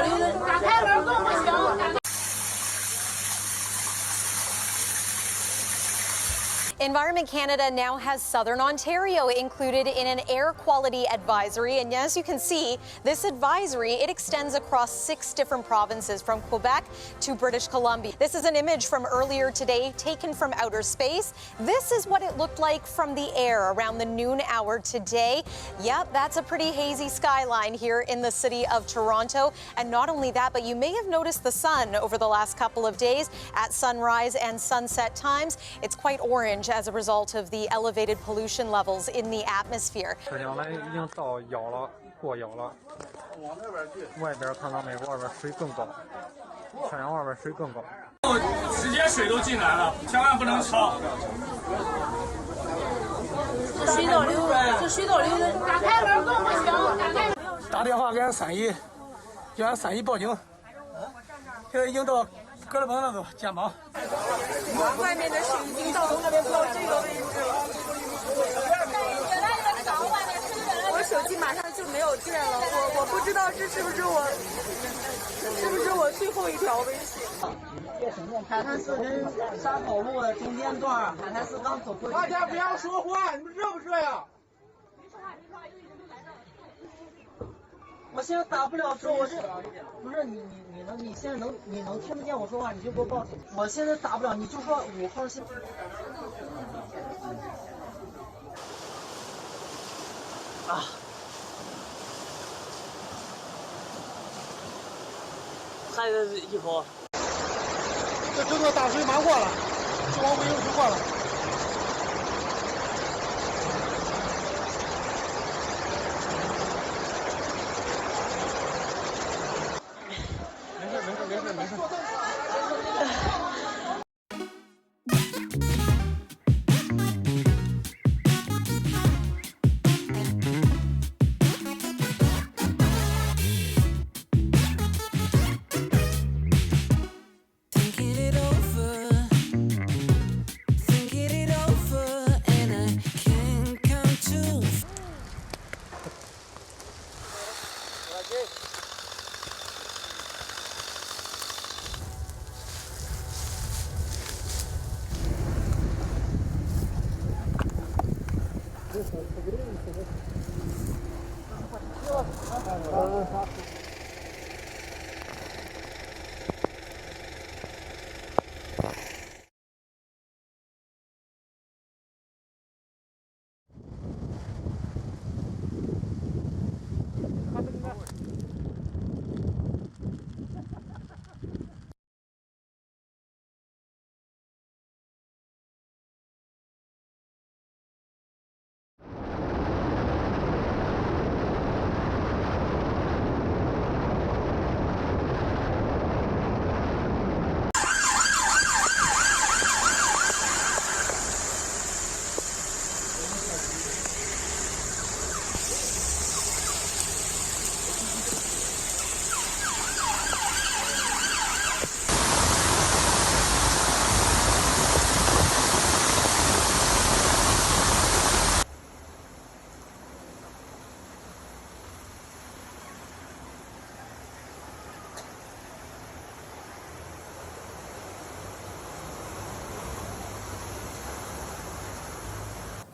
溜的，打开门更不行。 Environment Canada now has Southern Ontario included in an air quality advisory. And as you can see, this advisory, it extends across 6 different provinces from Quebec to British Columbia. This is an image from earlier today taken from outer space. This is what it looked like from the air around the noon hour today. Yep, that's a pretty hazy skyline here in the city of Toronto. And not only that, but you may have noticed the sun over the last couple of days at sunrise and sunset times. It's quite orange as a result of the elevated pollution levels in the atmosphere. 车辆呢已经到腰了，过腰了。外边看到没？外边水更高，车辆外边水更高。直接水都进来了，千万不能超。这水倒流，这水倒流的，打开门更不行。打电话给俺311，叫俺311报警。现在已经到哥伦邦那个肩膀。外面的水已经到这个位置了。我手机马上就没有电了，我不知道这是不是我最后一条微信。海滩寺跟沙口路的中间段，海滩寺刚走过去。大家不要说话，你们热不热呀？ 我现在打不了说，不是你现在能听得见我说话，你就给我报警。我现在打不了，你就说5号线。啊！还有一口。这整个大水马过了，就往卫生区过了。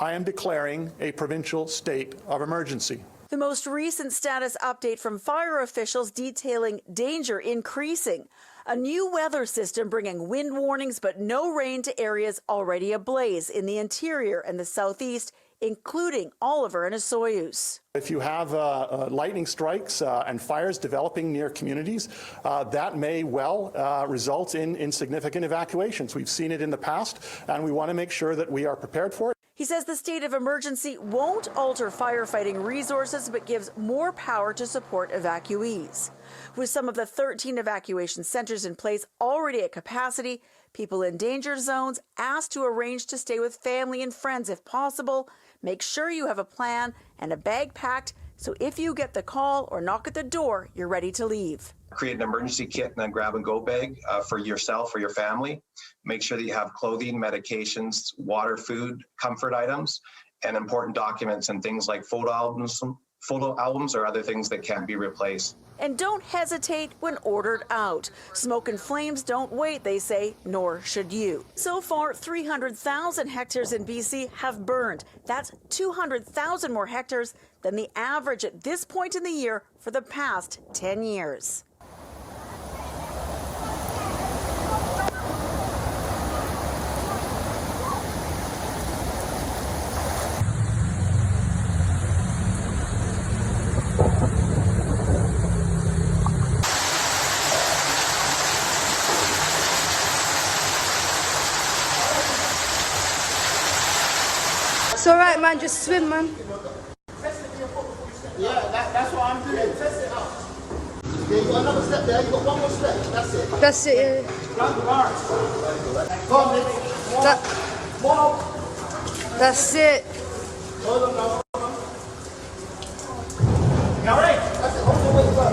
I am declaring a provincial state of emergency. The most recent status update from fire officials detailing danger increasing. A new weather system bringing wind warnings but no rain to areas already ablaze in the interior and the southeast, including Oliver and Osoyoos. If you have lightning strikes and fires developing near communities, that may well result in significant evacuations. We've seen it in the past, and we want to make sure that we are prepared for it. He says the state of emergency won't alter firefighting resources, but gives more power to support evacuees. With some of the 13 evacuation centers in place already at capacity, people in danger zones asked to arrange to stay with family and friends if possible. Make sure you have a plan and a bag packed, so if you get the call or knock at the door, you're ready to leave. Create an emergency kit and a grab-and-go bag for yourself or your family. Make sure that you have clothing, medications, water, food, comfort items, and important documents and things like photo albums photo albums or other things that can't be replaced. And don't hesitate when ordered out. Smoke and flames don't wait, they say, nor should you. So far, 300,000 hectares in BC have burned. That's 200,000 more hectares than the average at this point in the year for the past 10 years. It's all right, man. Just swim, man. Yeah, that's what I'm doing. Test it out. Yeah, you got another step there. You got one more step. That's it. That's it. Yeah. Grab the bars. Go on, Nick. That's it. Hold on now. Gary. That's it. Hold on, wait, go.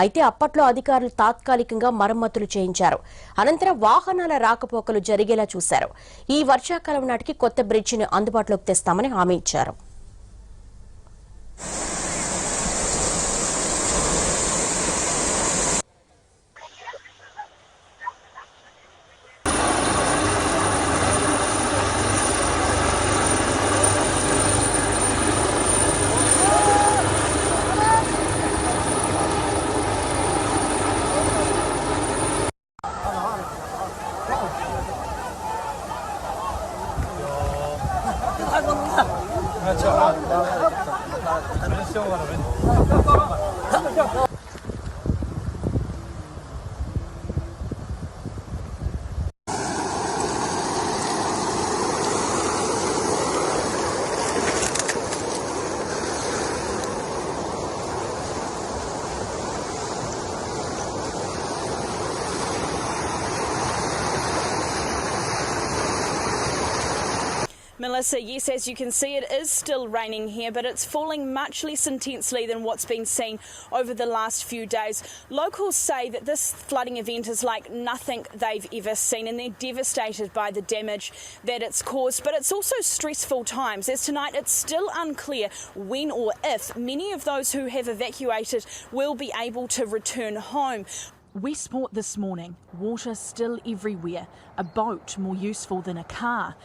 అయితే అప్పట్లో అధికారులు తాత్కాలికంగా మరమ్మతులు చేయించారు. అనంతరం వాహనాల రాకపోకలు జరిగేలా చూశారు. ఈ వర్షాకాలం నాటికి కొత్త బ్రిడ్జిని అందుబాటులోకి తెస్తామని హామీ ఇచ్చారు. Melissa, yes, as you can see, it is still raining here, but it's falling much less intensely than what's been seen over the last few days. Locals say that this flooding event is like nothing they've ever seen, and they're devastated by the damage that it's caused. But it's also stressful times, as tonight it's still unclear when or if many of those who have evacuated will be able to return home. Westport this morning, water still everywhere, a boat more useful than a car.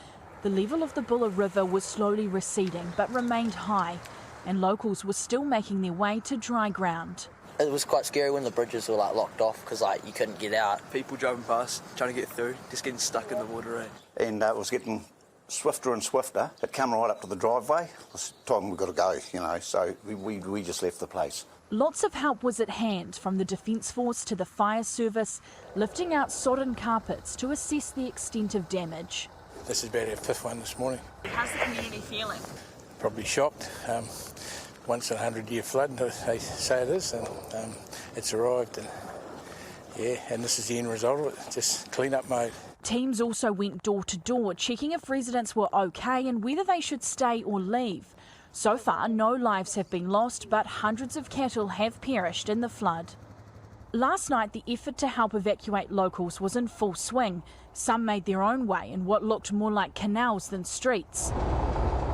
The level of the Buller River was slowly receding but remained high, and locals were still making their way to dry ground. It was quite scary when the bridges were locked off because you couldn't get out. People driving past, trying to get through, just getting stuck in the water. And it was getting swifter and swifter. It came right up to the driveway. It's time we got to go, so we just left the place. Lots of help was at hand, from the Defence Force to the fire service, lifting out sodden carpets to assess the extent of damage. This is about our fifth one this morning. How's the community feeling? Probably shocked. Once in a 100-year flood, they say it is, and it's arrived. And this is the end result of it, just clean-up mode. Teams also went door to door, checking if residents were okay and whether they should stay or leave. So far, no lives have been lost, but hundreds of cattle have perished in the flood. Last night, the effort to help evacuate locals was in full swing. Some made their own way in what looked more like canals than streets.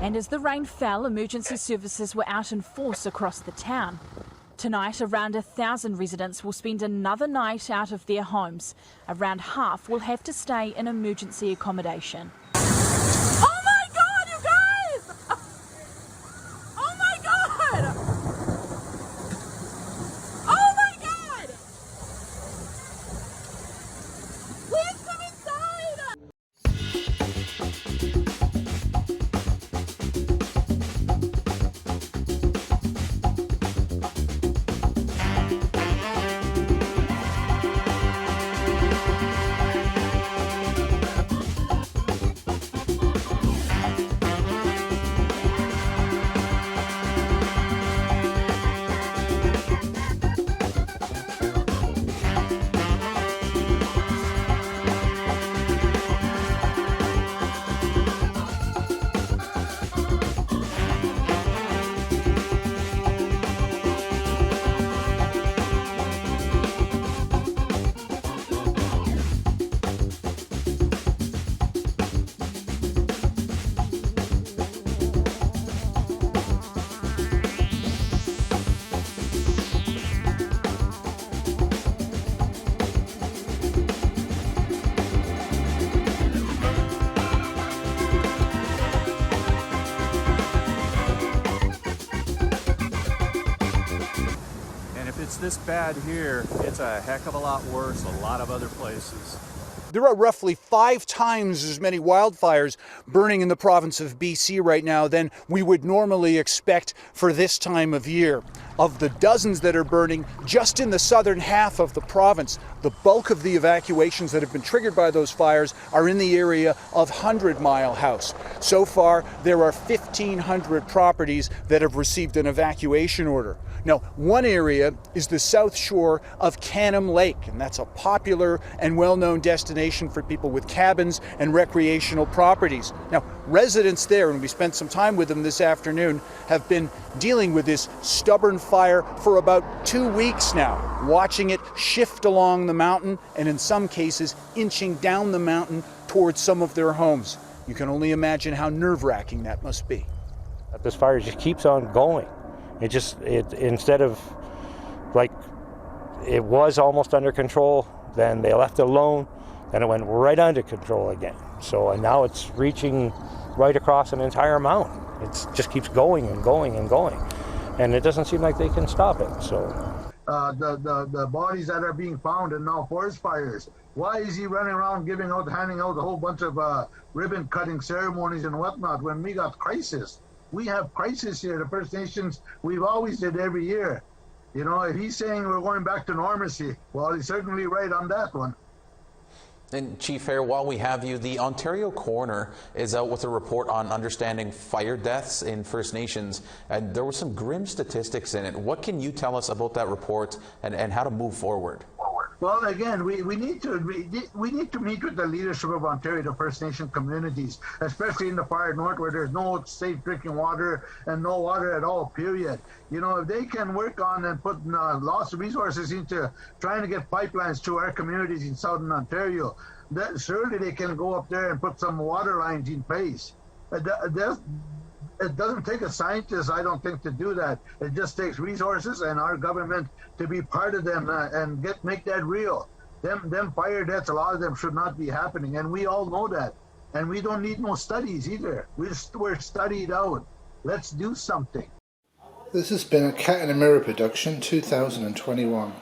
And as the rain fell, emergency services were out in force across the town. Tonight, around 1,000 residents will spend another night out of their homes. Around half will have to stay in emergency accommodation. Oh my God, you guys! Oh my God! Oh my God! Please come inside! It's this bad here, it's a heck of a lot worse a lot of other places. There are roughly 5 times as many wildfires burning in the province of BC right now than we would normally expect for this time of year. Of the dozens that are burning just in the southern half of the province, the bulk of the evacuations that have been triggered by those fires are in the area of 100 Mile House. So far, there are 1,500 properties that have received an evacuation order. Now, one area is the south shore of Canham Lake, and that's a popular and well-known destination for people with cabins and recreational properties. Now, residents there, and we spent some time with them this afternoon, have been dealing with this stubborn fire for about 2 weeks now, watching it shift along the mountain and in some cases inching down the mountain towards some of their homes. You can only imagine how nerve-wracking that must be. This fire just keeps on going. It instead of like it was almost under control, then they left it alone, then it went right under control again. So and now it's reaching right across an entire mountain. It just keeps going and going and going, and it doesn't seem like they can stop it. So the bodies that are being found in now forest fires. Why is he running around handing out a whole bunch of ribbon cutting ceremonies and whatnot when we got crisis? We have crisis here. The First Nations, we've always did every year. You know, if he's saying we're going back to normalcy, well, he's certainly right on that one. And Chief Hare, while we have you, the Ontario coroner is out with a report on understanding fire deaths in First Nations, and there were some grim statistics in it. What can you tell us about that report and how to move forward? Well, again, we need to meet with the leadership of Ontario, the First Nation communities, especially in the far north where there's no safe drinking water and no water at all, period. You know, if they can work on and put lots of resources into trying to get pipelines to our communities in southern Ontario, surely they can go up there and put some water lines in place. It doesn't take a scientist, I don't think, to do that. It just takes resources and our government to be part of them and make that real. Them fire deaths, a lot of them should not be happening, and we all know that. And we don't need no studies either. We're studied out. Let's do something. This has been a Cat in a Mirror production 2021.